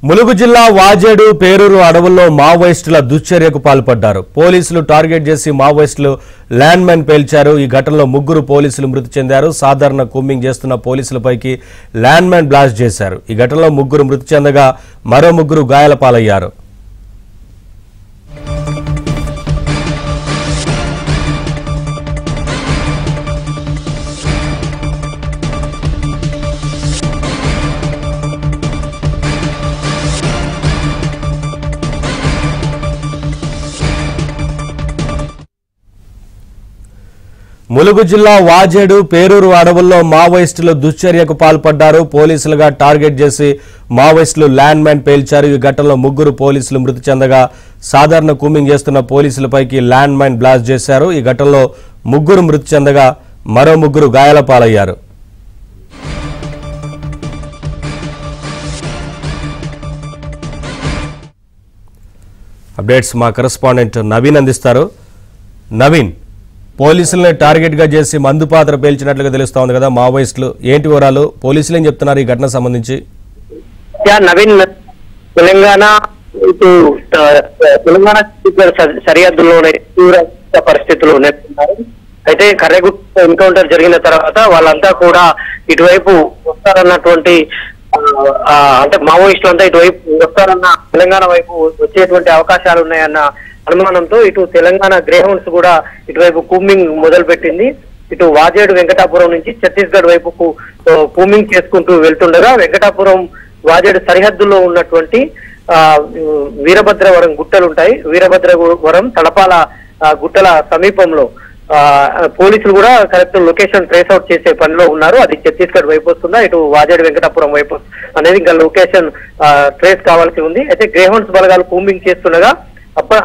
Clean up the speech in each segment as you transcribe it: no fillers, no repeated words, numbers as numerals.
ములుగు జిల్లా వాజేడు పేరూరు అడవుల్లో మావోయిస్టుల దుశ్చర్యకు పాల్పడ్డారు. పోలీసులు టార్గెట్ చేసి మావోయిస్టులు ల్యాండ్ మైన్ పేల్చారు. ఈ ఘటనలో 3 పోలీసులు మృతి చెందారు. సాధారణ కూంబింగ్ చేస్తున్న పోలీసులపైకి ల్యాండ్ మైన్ బ్లాస్ట్ చేశారు. ఈ ఘటనలో 3 మృతి చెందగా మరో 3 గాయాల పాలయ్యారు. ములుగు జిల్లా వాజేడు పేరూరు అడవుల్లో మావోయిస్టులు దుశ్చర్యకు పాల్పడ్డారు. పోలీసులుగా టార్గెట్ చేసి మావోయిస్టులు ల్యాండ్ మైన్ పేల్చారు. ఈ ఘటనలో 3 పోలీసులు మృతి చెందగా సాధారణ కూంబింగ్ చేస్తున్న పోలీసులపైకి ల్యాండ్ మైన్ బ్లాస్ట్ చేశారు. ఈ ఘటనలో 3 మృతి చెందగా మరో 3 గాయాల పాలయ్యారు. అప్డేట్స్ మా కరెస్పాండెంట్ నవీన్ అందిస్తారు. నవీన్, పోలీసుల్ని టార్గెట్ గా చేసి మందు పాత్ర పేల్చినట్లుగా తెలుస్తోంది కదా మావోయిస్టులు, ఏంటి వివరాలు? పోలీసులు ఏం చెప్తున్నారు ఈ ఘటన సంబంధించి? నవీన్, తెలంగాణ సరిహద్దుల్లోనే తీవ్ర పరిస్థితులు నెలకొన్నారు. అయితే కర్రెగుట్ట ఎన్కౌంటర్ జరిగిన తర్వాత వాళ్ళంతా కూడా ఇటువైపు వస్తారన్నటువంటి అంటే మావోయిస్టులు అంతా ఇటువైపు వస్తారన్న తెలంగాణ వైపు వచ్చేటువంటి అవకాశాలు ఉన్నాయన్న అనుమానంతో ఇటు తెలంగాణ గ్రేహౌండ్స్ కూడా ఇటువైపు కూంబింగ్ మొదలు పెట్టింది. ఇటు వాజేడు వెంకటాపురం నుంచి ఛత్తీస్గఢ్ వైపుకు కూంబింగ్ చేసుకుంటూ వెళ్తుండగా వెంకటాపురం వాజేడు సరిహద్దుల్లో ఉన్నటువంటి వీరభద్రవరం గుట్టలు ఉంటాయి. వీరభద్రవరం తలపాల గుట్టల సమీపంలో పోలీసులు కూడా కరెక్ట్ లొకేషన్ ట్రేస్ అవుట్ చేసే పనిలో ఉన్నారు. అది ఛత్తీస్గఢ్ వైపు వస్తుందా, ఇటు వాజేడు వెంకటాపురం వైపు అనేది ఇంకా లొకేషన్ ట్రేస్ కావాల్సి ఉంది. అయితే గ్రేహౌండ్స్ బలగాలు కూంబింగ్ చేస్తుండగా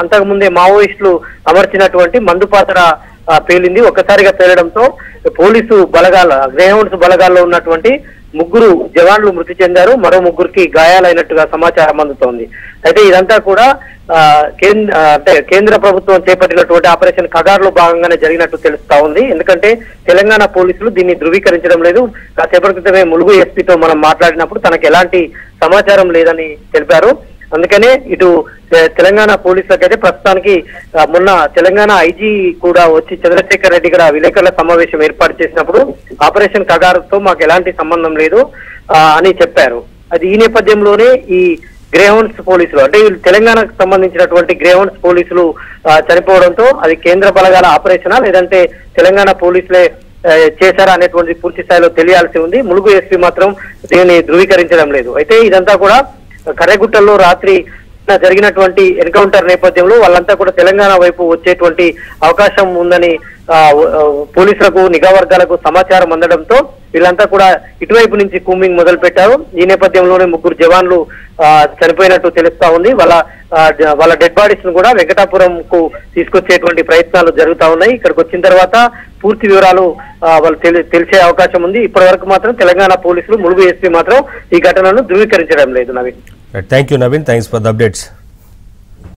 అంతకుముందే మావోయిస్టులు అమర్చినటువంటి మందు పాత్ర పేలింది. ఒక్కసారిగా పేలడంతో పోలీసు బలగాల గ్రేహౌండ్స్ బలగాల్లో ఉన్నటువంటి 3 జవాన్లు మృతి చెందారు. మరో 3కి గాయాలైనట్టుగా సమాచారం అందుతోంది. అయితే ఇదంతా కూడా కేంద్ర ప్రభుత్వం చేపట్టినటువంటి ఆపరేషన్ కగార్లో భాగంగానే జరిగినట్టు తెలుస్తా ఉంది. ఎందుకంటే తెలంగాణ పోలీసులు దీన్ని ధృవీకరించడం లేదు. కాసేపటి క్రితమే ములుగు ఎస్పీతో మనం మాట్లాడినప్పుడు తనకు ఎలాంటి సమాచారం లేదని తెలిపారు. అందుకనే ఇటు తెలంగాణ పోలీసులకైతే ప్రస్తుతానికి మొన్న తెలంగాణ ఐజీ కూడా వచ్చి చంద్రశేఖర్ రెడ్డి కూడా విలేకరుల సమావేశం ఏర్పాటు చేసినప్పుడు ఆపరేషన్ కగారుతో మాకు ఎలాంటి సంబంధం లేదు అని చెప్పారు. అది ఈ నేపథ్యంలోనే ఈ గ్రేహౌండ్స్ పోలీసులు అంటే తెలంగాణకు సంబంధించినటువంటి గ్రేహౌండ్స్ పోలీసులు చనిపోవడంతో అది కేంద్ర బలగాల ఆపరేషనా లేదంటే తెలంగాణ పోలీసులే చేశారా అనేటువంటి పూర్తి స్థాయిలో తెలియాల్సి ఉంది. ములుగు ఎస్పీ మాత్రం దీన్ని ధృవీకరించడం లేదు. అయితే ఇదంతా కూడా కర్రెగుట్టల్లో రాత్రి జరిగినటువంటి ఎన్కౌంటర్ నేపథ్యంలో వాళ్ళంతా కూడా తెలంగాణ వైపు వచ్చేటువంటి అవకాశం ఉందని పోలీసులకు నిఘా వర్గాలకు సమాచారం అందడంతో వీళ్ళంతా కూడా ఇటువైపు నుంచి కూంబింగ్ మొదలు పెట్టారు. ఈ నేపథ్యంలోనే 3 జవాన్లు చనిపోయినట్టు తెలుస్తా ఉంది. వాళ్ళ డెడ్ బాడీస్ ను కూడా వెంకటాపురం కు తీసుకొచ్చేటువంటి ప్రయత్నాలు జరుగుతా ఉన్నాయి. ఇక్కడికి వచ్చిన తర్వాత పూర్తి వివరాలు వాళ్ళు తెలిసే అవకాశం ఉంది. ఇప్పటి వరకు మాత్రం తెలంగాణ పోలీసులు ములుగు ఎస్పీ మాత్రం ఈ ఘటనను ధృవీకరించడం లేదు. Naveen, thank you Naveen, thanks for the updates.